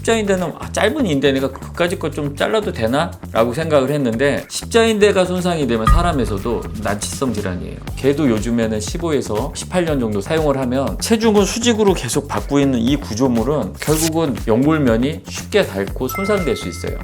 십자인대는 짧은 인대니까 그까짓 거 좀 잘라도 되나? 라고 생각을 했는데 십자인대가 손상이 되면 사람에서도 난치성 질환이에요. 걔도 요즘에는 15에서 18년 정도 사용을 하면 체중을 수직으로 계속 받고 있는 이 구조물은 결국은 연골면이 쉽게 닳고 손상될 수 있어요.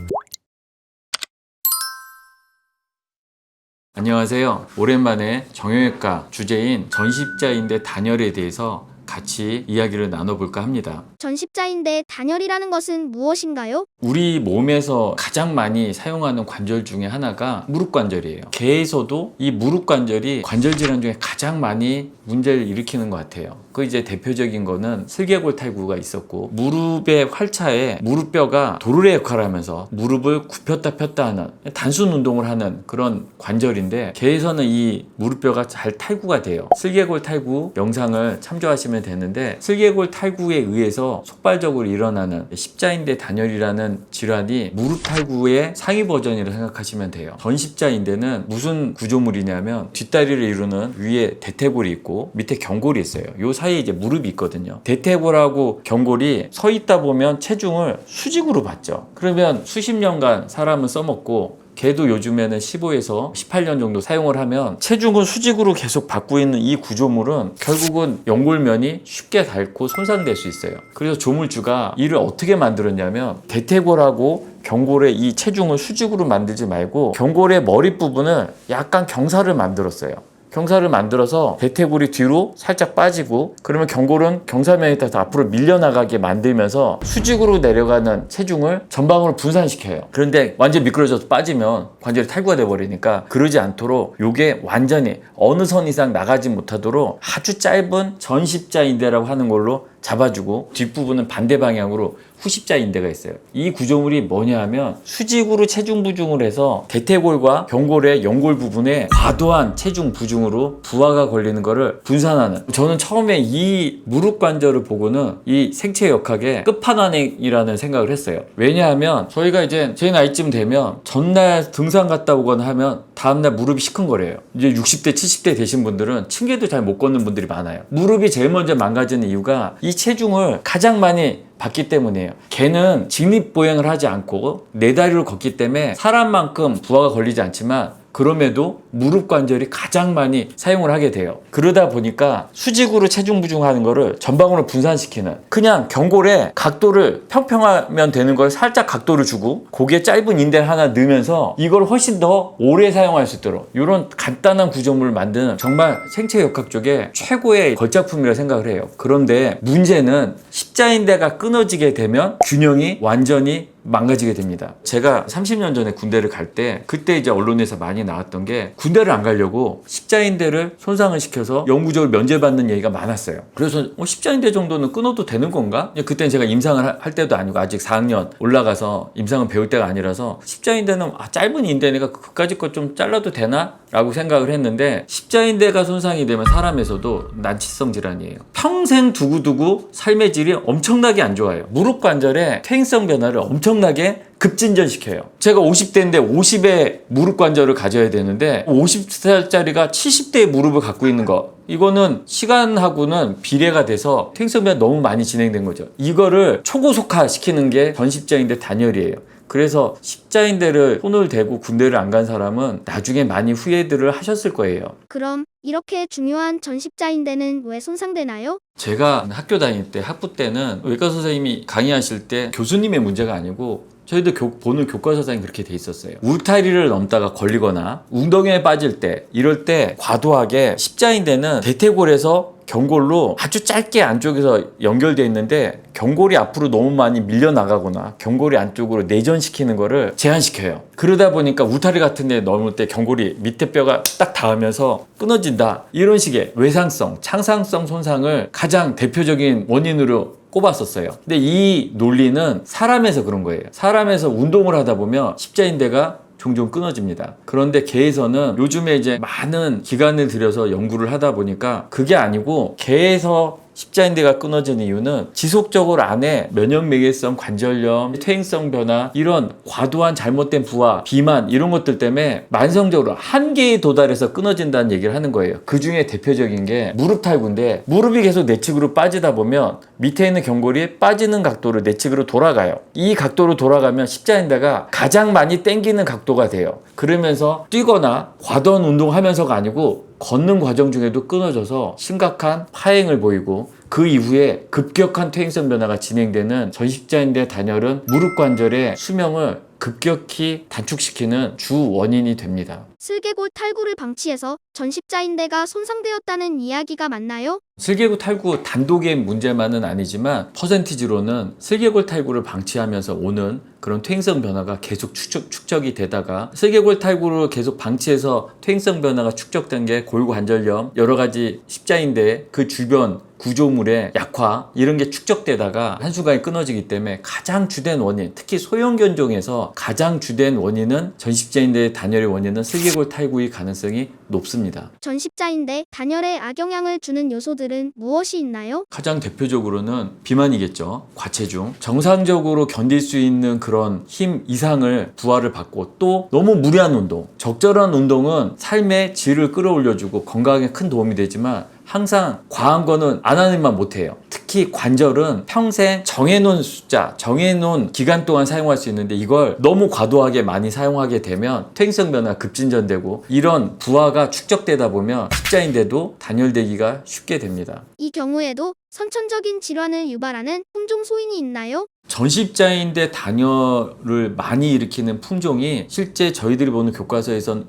안녕하세요. 오랜만에 정형외과 주제인 전십자인대 단열에 대해서 같이 이야기를 나눠볼까 합니다. 전십자인대 단열이라는 것은 무엇인가요? 우리 몸에서 가장 많이 사용하는 관절 중에 하나가 무릎 관절이에요. 개에서도 이 무릎 관절이 관절 질환 중에 가장 많이 문제를 일으키는 것 같아요. 그 이제 대표적인 거는 슬개골 탈구가 있었고, 무릎의 활차에 무릎뼈가 도르래 역할을 하면서 무릎을 굽혔다 폈다 하는 단순 운동을 하는 그런 관절인데, 개에서는 이 무릎뼈가 잘 탈구가 돼요. 슬개골 탈구 영상을 참조하시면 되는데, 슬개골 탈구에 의해서 속발적으로 일어나는 십자인대 단열이라는 질환이 무릎 탈구의 상위 버전이라고 생각하시면 돼요. 전십자인대는 무슨 구조물이냐면 뒷다리를 이루는 위에 대퇴골이 있고 밑에 경골이 있어요. 요 사이에 이제 무릎이 있거든요. 대퇴골하고 경골이 서 있다 보면 체중을 수직으로 받죠. 그러면 수십 년간 사람은 써먹고, 걔도 요즘에는 15에서 18년 정도 사용을 하면 체중을 수직으로 계속 받고 있는 이 구조물은 결국은 연골면이 쉽게 닳고 손상될 수 있어요. 그래서 조물주가 이를 어떻게 만들었냐면, 대퇴골하고 경골의 이 체중을 수직으로 만들지 말고 경골의 머리 부분을 약간 경사를 만들었어요. 경사를 만들어서 대퇴골이 뒤로 살짝 빠지고, 그러면 경골은 경사면에 따라서 앞으로 밀려나가게 만들면서 수직으로 내려가는 체중을 전방으로 분산시켜요. 그런데 완전히 미끄러져서 빠지면 관절이 탈구가 돼버리니까 그러지 않도록 요게 완전히 어느 선 이상 나가지 못하도록 아주 짧은 전십자인대라고 하는 걸로 잡아주고, 뒷부분은 반대 방향으로 후십자인대가 있어요. 이 구조물이 뭐냐 하면 수직으로 체중 부중을 해서 대퇴골과 경골의 연골 부분에 과도한 체중 부중으로 부하가 걸리는 것을 분산하는, 저는 처음에 이 무릎 관절을 보고는 이 생체 역학의 끝판왕이라는 생각을 했어요. 왜냐하면 저희가 이제 제 나이쯤 되면 전날 등산 갔다 오거나 하면 다음날 무릎이 시큰거려요. 이제 60대 70대 되신 분들은 층계도 잘 못 걷는 분들이 많아요. 무릎이 제일 먼저 망가지는 이유가 이 체중을 가장 많이 받기 때문이에요. 개는 직립보행을 하지 않고 네 다리로 걷기 때문에 사람만큼 부하가 걸리지 않지만, 그럼에도 무릎 관절이 가장 많이 사용을 하게 돼요. 그러다 보니까 수직으로 체중 부중하는 거를 전방으로 분산시키는, 그냥 경골의 각도를 평평하면 되는 걸 살짝 각도를 주고 고개 짧은 인대를 하나 넣으면서 이걸 훨씬 더 오래 사용할 수 있도록 이런 간단한 구조물을 만드는 정말 생체 역학 쪽에 최고의 걸작품이라 생각을 해요. 그런데 문제는 십자인대가 끊어지게 되면 균형이 완전히 망가지게 됩니다. 제가 30년 전에 군대를 갈 때, 그때 이제 언론에서 많이 나왔던 게, 군대를 안 가려고 십자인대를 손상을 시켜서 영구적으로 면제받는 얘기가 많았어요. 그래서 십자인대 정도는 끊어도 되는 건가? 그때는 제가 임상을 할 때도 아니고 아직 4학년 올라가서 임상을 배울 때가 아니라서 십자인대는 짧은 인대니까 그까짓 거 좀 잘라도 되나? 라고 생각을 했는데, 십자인대가 손상이 되면 사람에서도 난치성 질환이에요. 평생 두고두고 삶의 질이 엄청나게 안 좋아요. 무릎 관절의 퇴행성 변화를 엄청나게 급진전시켜요. 제가 50대인데 50의 무릎 관절을 가져야 되는데 50살짜리가 70대의 무릎을 갖고 있는 거, 이거는 시간하고는 비례가 돼서 퇴행성 변화 너무 많이 진행된 거죠. 이거를 초고속화 시키는 게 전십자인대 단열이에요. 그래서 십자인대를 손을 대고 군대를 안 간 사람은 나중에 많이 후회들을 하셨을 거예요. 그럼 이렇게 중요한 전십자인대는 왜 손상되나요? 제가 학교 다닐 때, 학부 때는 외과 선생님이 강의하실 때 교수님의 문제가 아니고 저희들 보는 교과서상에 그렇게 돼 있었어요. 울타리를 넘다가 걸리거나 웅덩이에 빠질 때, 이럴 때 과도하게 십자인대는 대퇴골에서 경골로 아주 짧게 안쪽에서 연결되어 있는데, 경골이 앞으로 너무 많이 밀려나가거나 경골이 안쪽으로 내전시키는 거를 제한시켜요. 그러다 보니까 울타리 같은 데 넘을 때 경골이 밑에 뼈가 딱 닿으면서 끊어진다, 이런 식의 외상성, 창상성 손상을 가장 대표적인 원인으로 꼽았었어요. 근데 이 논리는 사람에서 그런 거예요. 사람에서 운동을 하다 보면 십자인대가 종종 끊어집니다. 그런데 개에서는 요즘에 이제 많은 기간을 들여서 연구를 하다 보니까 그게 아니고, 개에서 십자인대가 끊어지는 이유는 지속적으로 안에 면역매개성 관절염, 퇴행성 변화, 이런 과도한 잘못된 부하, 비만 이런 것들 때문에 만성적으로 한계에 도달해서 끊어진다는 얘기를 하는 거예요. 그 중에 대표적인 게 무릎 탈구인데, 무릎이 계속 내측으로 빠지다 보면 밑에 있는 경골이 빠지는 각도로 내측으로 돌아가요. 이 각도로 돌아가면 십자인대가 가장 많이 당기는 각도가 돼요. 그러면서 뛰거나 과도한 운동하면서가 아니고 걷는 과정 중에도 끊어져서 심각한 파행을 보이고, 그 이후에 급격한 퇴행성 변화가 진행되는 전십자인대 단열은 무릎 관절의 수명을 급격히 단축시키는 주 원인이 됩니다. 슬개골 탈구를 방치해서 전십자인대가 손상되었다는 이야기가 맞나요? 슬개골 탈구 단독의 문제만은 아니지만 퍼센티지로는 슬개골 탈구를 방치하면서 오는 그런 퇴행성 변화가 계속 축적이 되다가, 슬개골 탈구를 계속 방치해서 퇴행성 변화가 축적된 게 골관절염, 여러 가지 십자인대 그 주변 구조물의 약화 이런 게 축적되다가 한순간에 끊어지기 때문에 가장 주된 원인, 특히 소형견종에서 가장 주된 원인은 전십자인대 단열의 원인은 슬개골 탈구의 가능성이 높습니다. 전십자인대 단열에 악영향을 주는 요소들은 무엇이 있나요? 가장 대표적으로는 비만이겠죠. 과체중. 정상적으로 견딜 수 있는 그런 힘 이상을 부하를 받고, 또 너무 무리한 운동. 적절한 운동은 삶의 질을 끌어올려주고 건강에 큰 도움이 되지만 항상 과한 거는 안 하는만 못해요. 특히 관절은 평생 정해놓은 숫자, 정해놓은 기간 동안 사용할 수 있는데 이걸 너무 과도하게 많이 사용하게 되면 퇴행성 변화 급진전되고, 이런 부하가 축적되다 보면 십자인대도 단열되기가 쉽게 됩니다. 이 경우에도 선천적인 질환을 유발하는 품종 소인이 있나요? 전십자인대 단열을 많이 일으키는 품종이 실제 저희들이 보는 교과서에선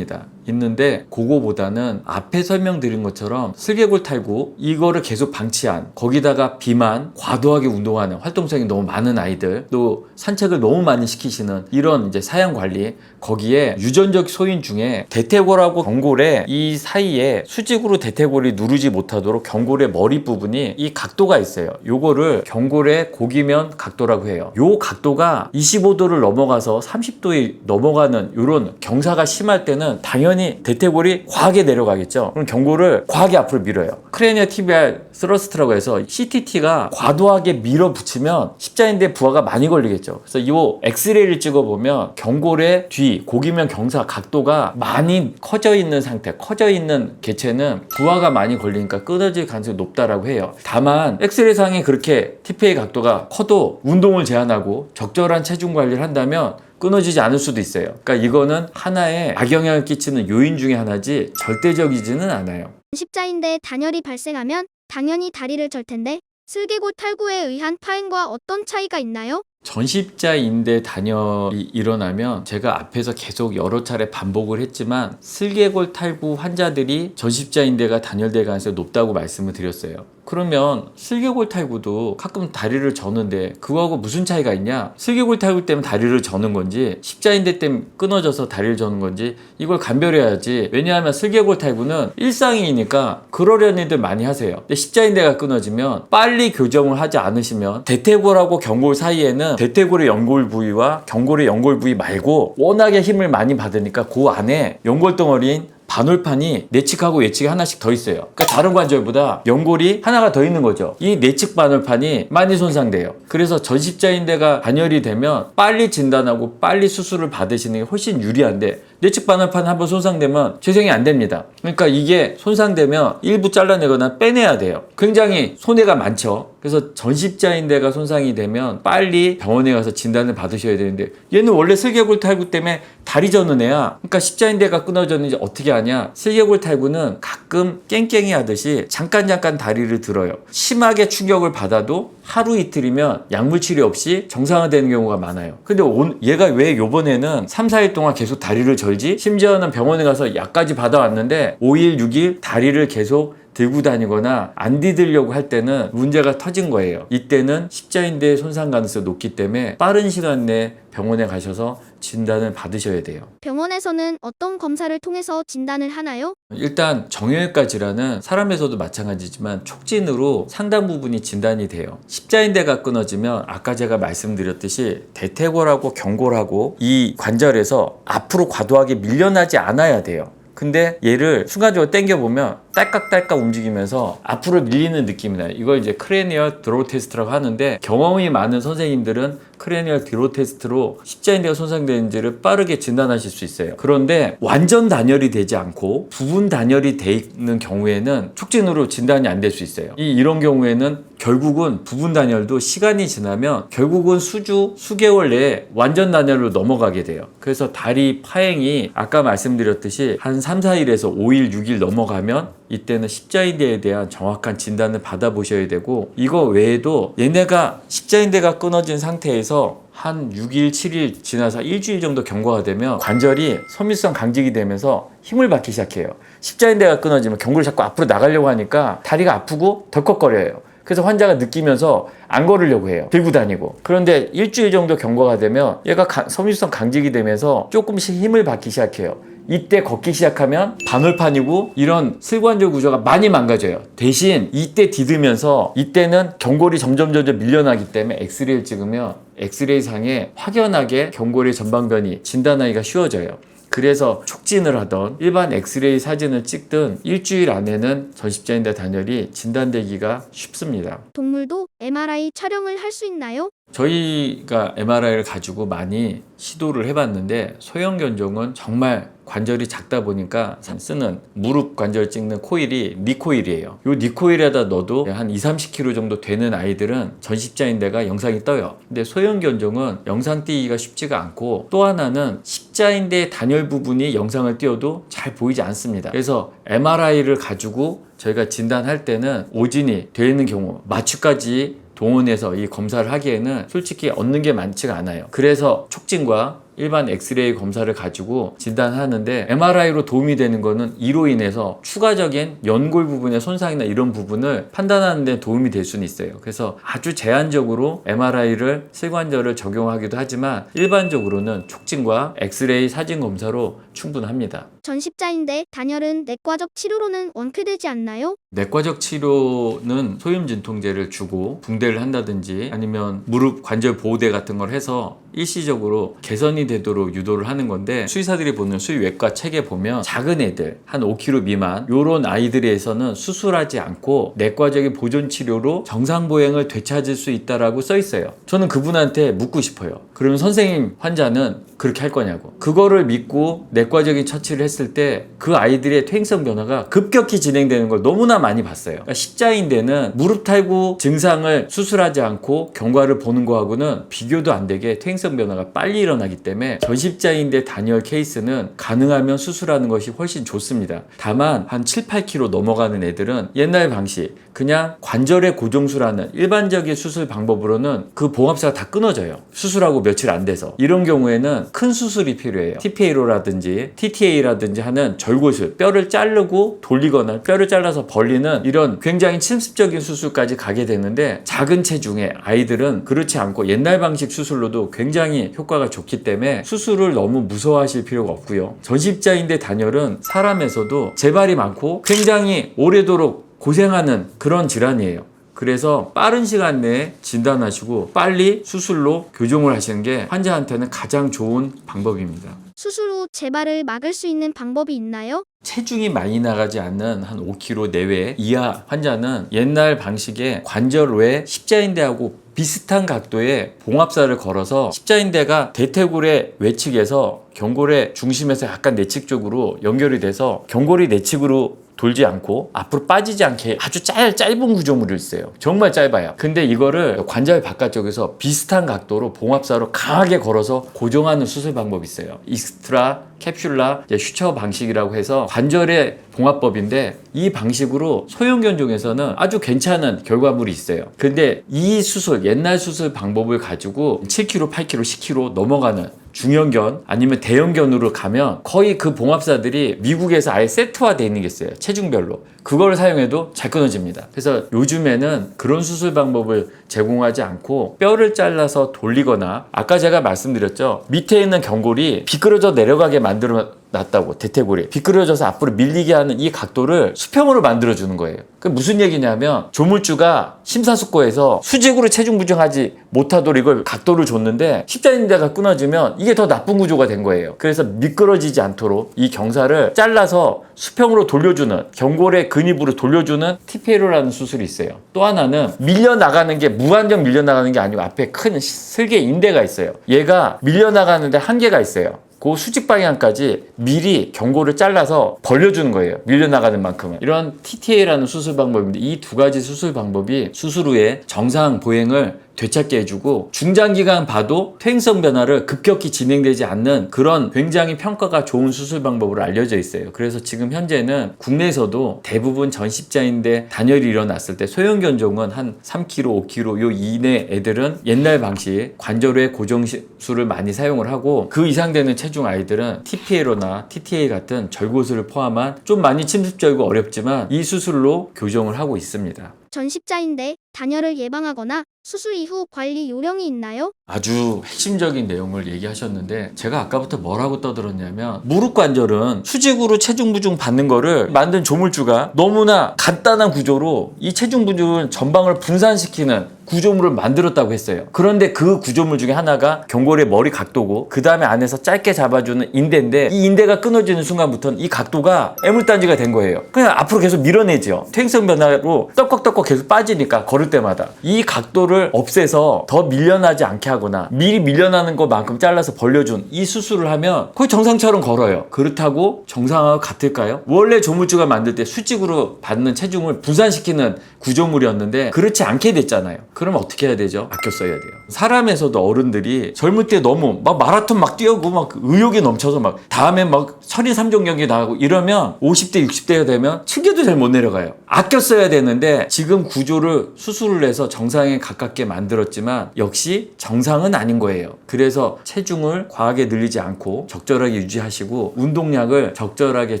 있는데 그거보다는 앞에 설명드린 것처럼 슬개골 탈구, 이거를 계속 방치한, 거기다가 비만, 과도하게 운동하는, 활동성이 너무 많은 아이들, 또 산책을 너무 많이 시키시는 이런 이제 사양 관리, 거기에 유전적 소인 중에 대퇴골하고 경골의 이 사이에 수직으로 대퇴골이 누르지 못하도록 경골의 머리 부분이 이 각도가 있어요. 요거를 경골의 고기면 각도라고 해요. 요 각도가 25도를 넘어가서 30도에 넘어가는 이런 경사가 심할 때는 당연히 대퇴골이 과하게 내려가겠죠. 그럼 경골을 과하게 앞으로 밀어요. 크레니어 티비알 스러스트라고 해서 CTT가 과도하게 밀어붙이면 십자인대 부하가 많이 걸리겠죠. 그래서 이 엑스레이를 찍어보면 경골의 뒤 고기면 경사 각도가 많이 커져 있는 상태, 커져 있는 개체는 부하가 많이 걸리니까 끊어질 가능성이 높다라고 해요. 다만 엑스레이상에 그렇게 TPA 각도가 커도 운동을 제한하고 적절한 체중 관리를 한다면 끊어지지 않을 수도 있어요. 그러니까 이거는 하나의 악영향을 끼치는 요인 중에 하나지 절대적이지는 않아요. 십자인대 단열이 발생하면 당연히 다리를 절 텐데 슬개골 탈구에 의한 파행과 어떤 차이가 있나요? 전십자인대 단열이 일어나면 제가 앞에서 계속 여러 차례 반복을 했지만 슬개골 탈구 환자들이 전십자인대가 단열될 가능성이 높다고 말씀을 드렸어요. 그러면 슬개골 탈구도 가끔 다리를 저는데 그거하고 무슨 차이가 있냐? 슬개골 탈구 때문에 다리를 저는 건지 십자인대 때문에 끊어져서 다리를 저는 건지 이걸 감별해야지. 왜냐하면 슬개골 탈구는 일상이니까 그러려는 애들 많이 하세요. 근데 십자인대가 끊어지면 빨리 교정을 하지 않으시면 대퇴골하고 경골 사이에는 대퇴골의 연골 부위와 경골의 연골 부위 말고 워낙에 힘을 많이 받으니까 그 안에 연골 덩어리인 반월판이 내측하고 외측에 하나씩 더 있어요. 그러니까 다른 관절보다 연골이 하나가 더 있는 거죠. 이 내측 반월판이 많이 손상돼요. 그래서 전십자인대가 단열이 되면 빨리 진단하고 빨리 수술을 받으시는 게 훨씬 유리한데, 내측 반월판 한번 손상되면 재생이 안 됩니다. 그러니까 이게 손상되면 일부 잘라내거나 빼내야 돼요. 굉장히 손해가 많죠. 그래서 전십자인대가 손상이 되면 빨리 병원에 가서 진단을 받으셔야 되는데, 얘는 원래 슬개골 탈구 때문에 다리 저는 애야. 그러니까 십자인대가 끊어졌는지 어떻게 아냐? 슬개골 탈구는 가끔 깽깽이 하듯이 잠깐 다리를 들어요. 심하게 충격을 받아도 하루 이틀이면 약물 치료 없이 정상화되는 경우가 많아요. 근데 얘가 왜 요번에는 3, 4일 동안 계속 다리를 절지? 심지어는 병원에 가서 약까지 받아왔는데 5일, 6일 다리를 계속 들고 다니거나 안 디들려고 할 때는 문제가 터진 거예요. 이때는 십자인대 손상 가능성이 높기 때문에 빠른 시간 내에 병원에 가셔서 진단을 받으셔야 돼요. 병원에서는 어떤 검사를 통해서 진단을 하나요? 일단 정형외과 질환은 사람에서도 마찬가지지만 촉진으로 상당 부분이 진단이 돼요. 십자인대가 끊어지면 아까 제가 말씀드렸듯이 대퇴골하고 경골하고 이 관절에서 앞으로 과도하게 밀려나지 않아야 돼요. 근데 얘를 순간적으로 당겨보면 딸깍딸깍 움직이면서 앞으로 밀리는 느낌이 나요. 이걸 이제 크레니얼 드로우 테스트라고 하는데, 경험이 많은 선생님들은 크레니얼 드로우 테스트로 십자인대가 손상되는지를 빠르게 진단하실 수 있어요. 그런데 완전 단열이 되지 않고 부분 단열이 돼 있는 경우에는 촉진으로 진단이 안 될 수 있어요. 이런 경우에는 결국은 부분 단열도 시간이 지나면 결국은 수개월 내에 완전 단열로 넘어가게 돼요. 그래서 다리 파행이 아까 말씀드렸듯이 한 3, 4일에서 5일, 6일 넘어가면 이때는 십자인대에 대한 정확한 진단을 받아보셔야 되고, 이거 외에도 얘네가 십자인대가 끊어진 상태에서 한 6일, 7일 지나서 일주일 정도 경과가 되면 관절이 섬유성 강직이 되면서 힘을 받기 시작해요. 십자인대가 끊어지면 경골이 자꾸 앞으로 나가려고 하니까 다리가 아프고 덜컥거려요. 그래서 환자가 느끼면서 안 걸으려고 해요. 들고 다니고. 그런데 일주일 정도 경과가 되면 얘가 섬유성 강직이 되면서 조금씩 힘을 받기 시작해요. 이때 걷기 시작하면 반월판이고 이런 슬관절 구조가 많이 망가져요. 대신 이때 디디면서 이때는 경골이 점점 밀려나기 때문에 엑스레이를 찍으면 엑스레이 상에 확연하게 경골의 전방변이 진단하기가 쉬워져요. 그래서 촉진을 하던 일반 엑스레이 사진을 찍든 일주일 안에는 전십자인대 단열이 진단되기가 쉽습니다. 동물도 MRI 촬영을 할 수 있나요? 저희가 MRI를 가지고 많이 시도를 해봤는데, 소형 견종은 정말 관절이 작다 보니까 쓰는 무릎 관절 찍는 코일이 니코일이에요. 요 니코일에다 넣어도 한 20-30kg 정도 되는 아이들은 전십자인대가 영상이 떠요. 근데 소형 견종은 영상 띄기가 쉽지가 않고, 또 하나는 십자인대 단열 부분이 영상을 띄워도 잘 보이지 않습니다. 그래서 MRI를 가지고 저희가 진단할 때는 오진이 되는 경우, 마취까지 동원해서 이 검사를 하기에는 솔직히 얻는 게 많지가 않아요. 그래서 촉진과 일반 엑스레이 검사를 가지고 진단하는데, MRI로 도움이 되는 거는 이로 인해서 추가적인 연골 부분의 손상이나 이런 부분을 판단하는 데 도움이 될 수는 있어요. 그래서 아주 제한적으로 MRI를 슬관절을 적용하기도 하지만 일반적으로는 촉진과 엑스레이 사진 검사로 충분합니다. 전십자인대 단열은 내과적 치료로는 원쾌되지 않나요? 내과적 치료는 소염 진통제를 주고 붕대를 한다든지 아니면 무릎 관절 보호대 같은 걸 해서 일시적으로 개선이 되도록 유도를 하는 건데, 수의사들이 보는 수의외과 책에 보면 작은 애들 한 5kg 미만 요런 아이들에서는 수술하지 않고 내과적인 보존 치료로 정상 보행을 되찾을 수 있다라고 써 있어요. 저는 그분한테 묻고 싶어요. 그러면 선생님, 환자는 그렇게 할 거냐고. 그거를 믿고 내과적인 처치를 했을 때 그 아이들의 퇴행성 변화가 급격히 진행되는 걸 너무나 많이 봤어요. 그러니까 십자인대는 무릎 탈구 증상을 수술하지 않고 경과를 보는 거하고는 비교도 안 되게 퇴행성 변화가 빨리 일어나기 때문에 전십자인대 단열 케이스는 가능하면 수술하는 것이 훨씬 좋습니다. 다만 한 7-8kg 넘어가는 애들은 옛날 방식, 그냥 관절의 고정수라는 일반적인 수술 방법으로는 그 봉합사가 다 끊어져요. 수술하고 며칠 안 돼서. 이런 경우에는 큰 수술이 필요해요. TPA로라든지 TTA라든지 하는 절골술, 뼈를 자르고 돌리거나 뼈를 잘라서 벌리는 이런 굉장히 침습적인 수술까지 가게 되는데, 작은 체중의 아이들은 그렇지 않고 옛날 방식 수술로도 굉장히 효과가 좋기 때문에 수술을 너무 무서워하실 필요가 없고요. 전십자인대 단열은 사람에서도 재발이 많고 굉장히 오래도록 고생하는 그런 질환이에요. 그래서 빠른 시간 내에 진단하시고 빨리 수술로 교정을 하시는 게 환자한테는 가장 좋은 방법입니다. 수술 후 재발을 막을 수 있는 방법이 있나요? 체중이 많이 나가지 않는 한 5kg 내외 이하 환자는 옛날 방식의 관절 외 십자인대하고 비슷한 각도의 봉합사를 걸어서 십자인대가 대퇴골의 외측에서 경골의 중심에서 약간 내측 쪽으로 연결이 돼서 경골이 내측으로 돌지 않고 앞으로 빠지지 않게 아주 짧은 구조물을 써요. 정말 짧아요. 근데 이거를 관절 바깥쪽에서 비슷한 각도로 봉합사로 강하게 걸어서 고정하는 수술 방법이 있어요. 익스트라 캡슐라 슈처 방식이라고 해서 관절의 봉합법인데, 이 방식으로 소형 견종에서는 아주 괜찮은 결과물이 있어요. 근데 이 수술, 옛날 수술 방법을 가지고 7kg, 8kg, 10kg 넘어가는 중형견 아니면 대형견으로 가면 거의 그 봉합사들이 미국에서 아예 세트화되어 있는 게 있어요. 체중별로. 그걸 사용해도 잘 끊어집니다. 그래서 요즘에는 그런 수술 방법을 제공하지 않고 뼈를 잘라서 돌리거나, 아까 제가 말씀드렸죠, 밑에 있는 경골이 비끄러져 내려가게 만들어 놨다고. 대퇴골이 비끄러져서 앞으로 밀리게 하는 이 각도를 수평으로 만들어주는 거예요. 그 무슨 얘기냐면 조물주가 심사숙고해서 수직으로 체중 부정하지 못하도록 이걸 각도를 줬는데 십자인대가 끊어지면 이게 더 나쁜 구조가 된 거예요. 그래서 미끄러지지 않도록 이 경사를 잘라서 수평으로 돌려주는, 경골의 근입으로 돌려주는 TPLO라는 수술이 있어요. 또 하나는 밀려나가는 게 무한정 밀려나가는 게 아니고 앞에 큰 슬개 인대가 있어요. 얘가 밀려나가는데 한계가 있어요. 그 수직 방향까지 미리 경골을 잘라서 벌려주는 거예요. 밀려나가는 만큼은. 이런 TTA라는 수술 방법인데 이 두 가지 수술 방법이 수술 후에 정상 보행을 되찾게 해주고 중장기간 봐도 퇴행성 변화를 급격히 진행되지 않는 그런 굉장히 평가가 좋은 수술 방법으로 알려져 있어요. 그래서 지금 현재는 국내에서도 대부분 전십자인대 단열이 일어났을 때 소형 견종은 한 3kg, 5kg 요 이내 애들은 옛날 방식 관절의 고정 수술을 많이 사용을 하고, 그 이상 되는 체중 아이들은 TPLO나 TTA 같은 절골술을 포함한 좀 많이 침습적이고 어렵지만 이 수술로 교정을 하고 있습니다. 전십자인대 단열을 예방하거나 수술 이후 관리 요령이 있나요? 아주 핵심적인 내용을 얘기하셨는데, 제가 아까부터 뭐라고 떠들었냐면 무릎 관절은 수직으로 체중 부중 받는 거를 만든 조물주가 너무나 간단한 구조로 이 체중 부중 전방을 분산시키는 구조물을 만들었다고 했어요. 그런데 그 구조물 중에 하나가 경골의 머리 각도고, 그 다음에 안에서 짧게 잡아주는 인대인데 이 인대가 끊어지는 순간부터는 이 각도가 애물단지가 된 거예요. 그냥 앞으로 계속 밀어내죠. 퇴행성 변화로 떡꺽떡꺽 계속 빠지니까 걸을 때마다 이 각도를 없애서 더 밀려나지 않게 하거나 미리 밀려나는 것만큼 잘라서 벌려준 이 수술을 하면 거의 정상처럼 걸어요. 그렇다고 정상하고 같을까요? 원래 조물주가 만들 때 수직으로 받는 체중을 분산시키는 구조물이었는데 그렇지 않게 됐잖아요. 그럼 어떻게 해야 되죠? 아껴 써야 돼요. 사람에서도 어른들이 젊을 때 너무 막 마라톤 막 뛰고 막 의욕이 넘쳐서 막 다음에 막 천리 3종 경기 나가고 이러면 50대 60대가 되면 층계도 잘 못 내려가요. 아껴 써야 되는데 지금 구조를 수술을 해서 정상에 가깝게 만들었지만 역시 정상은 아닌 거예요. 그래서 체중을 과하게 늘리지 않고 적절하게 유지하시고 운동량을 적절하게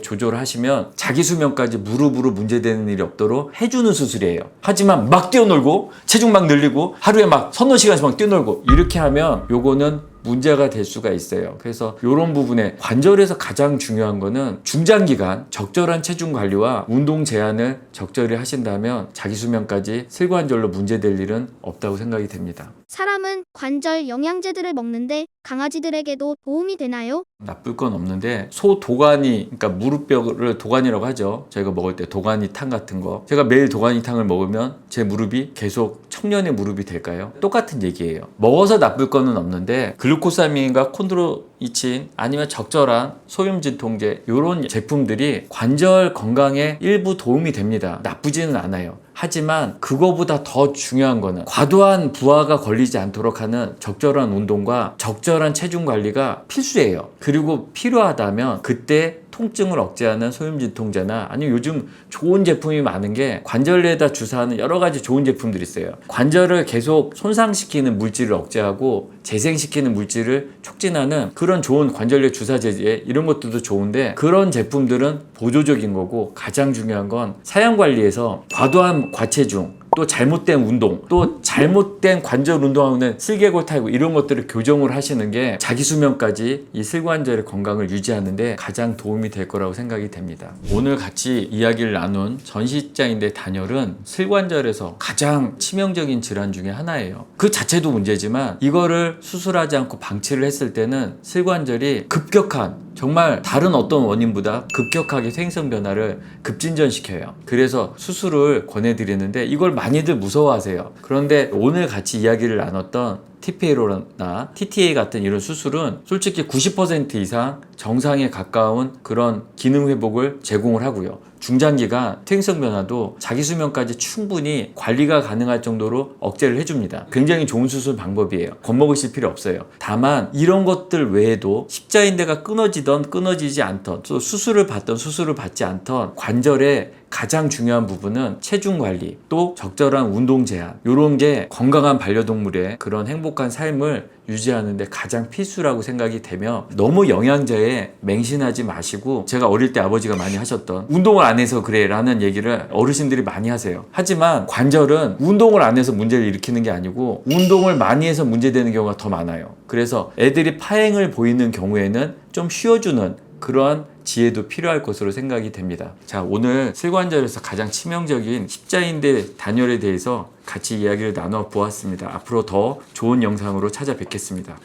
조절하시면 자기 수명까지 무릎으로 문제되는 일이 없도록 해주는 수술이에요. 하지만 막 뛰어놀고 체중 막 늘리고 하루에 막 서너 시간씩 막 뛰어놀고 이렇게 하면 요거는 문제가 될 수가 있어요. 그래서 이런 부분에 관절에서 가장 중요한 거는 중장기간 적절한 체중 관리와 운동 제한을 적절히 하신다면 자기 수명까지 슬관절로 문제될 일은 없다고 생각이 됩니다. 사람은 관절 영양제들을 먹는데 강아지들에게도 도움이 되나요? 나쁠 건 없는데 소도가니, 그러니까 무릎뼈를 도가니라고 하죠. 저희가 먹을 때 도가니탕 같은 거, 제가 매일 도가니탕을 먹으면 제 무릎이 계속 청년의 무릎이 될까요? 똑같은 얘기예요. 먹어서 나쁠 거는 없는데 글루코사민과 콘드로이친 아니면 적절한 소염 진통제 이런 제품들이 관절 건강에 일부 도움이 됩니다. 나쁘지는 않아요. 하지만 그거보다 더 중요한 거는 과도한 부하가 걸리지 않도록 하는 적절한 운동과 적절한 체중 관리가 필수예요. 그리고 필요하다면 그때 통증을 억제하는 소염진통제나 아니면 요즘 좋은 제품이 많은 게 관절에다 주사하는 여러 가지 좋은 제품들이 있어요. 관절을 계속 손상시키는 물질을 억제하고 재생시키는 물질을 촉진하는 그런 좋은 관절내 주사제제 이런 것들도 좋은데 그런 제품들은 보조적인 거고 가장 중요한 건 사양 관리에서 과도한 과체중 또 잘못된 운동, 또 잘못된 관절 운동하는 슬개골 탈구 이런 것들을 교정을 하시는 게 자기 수명까지 이 슬관절의 건강을 유지하는데 가장 도움이 될 거라고 생각이 됩니다. 오늘 같이 이야기를 나눈 전십자인대 단열은 슬관절에서 가장 치명적인 질환 중에 하나예요. 그 자체도 문제지만 이거를 수술하지 않고 방치를 했을 때는 슬관절이 급격한, 정말 다른 어떤 원인보다 급격하게 퇴행성 변화를 급진전시켜요. 그래서 수술을 권해드리는데 이걸 많이들 무서워하세요. 그런데 오늘 같이 이야기를 나눴던 TPLO나 TTA 같은 이런 수술은 솔직히 90% 이상 정상에 가까운 그런 기능 회복을 제공을 하고요. 중장기간 퇴행성 변화도 자기 수명까지 충분히 관리가 가능할 정도로 억제를 해줍니다. 굉장히 좋은 수술 방법이에요. 겁먹으실 필요 없어요. 다만 이런 것들 외에도 십자인대가 끊어지던 끊어지지 않던 또 수술을 받던 수술을 받지 않던 관절에 가장 중요한 부분은 체중 관리, 또 적절한 운동 제한, 이런 게 건강한 반려동물의 그런 행복한 삶을 유지하는데 가장 필수라고 생각이 되며, 너무 영양제에 맹신하지 마시고, 제가 어릴 때 아버지가 많이 하셨던 운동을 안 해서 그래 라는 얘기를 어르신들이 많이 하세요. 하지만 관절은 운동을 안 해서 문제를 일으키는 게 아니고 운동을 많이 해서 문제되는 경우가 더 많아요. 그래서 애들이 파행을 보이는 경우에는 좀 쉬어주는 그러한 지혜도 필요할 것으로 생각이 됩니다. 자, 오늘 슬관절에서 가장 치명적인 십자인대 단열에 대해서 같이 이야기를 나눠 보았습니다. 앞으로 더 좋은 영상으로 찾아뵙겠습니다.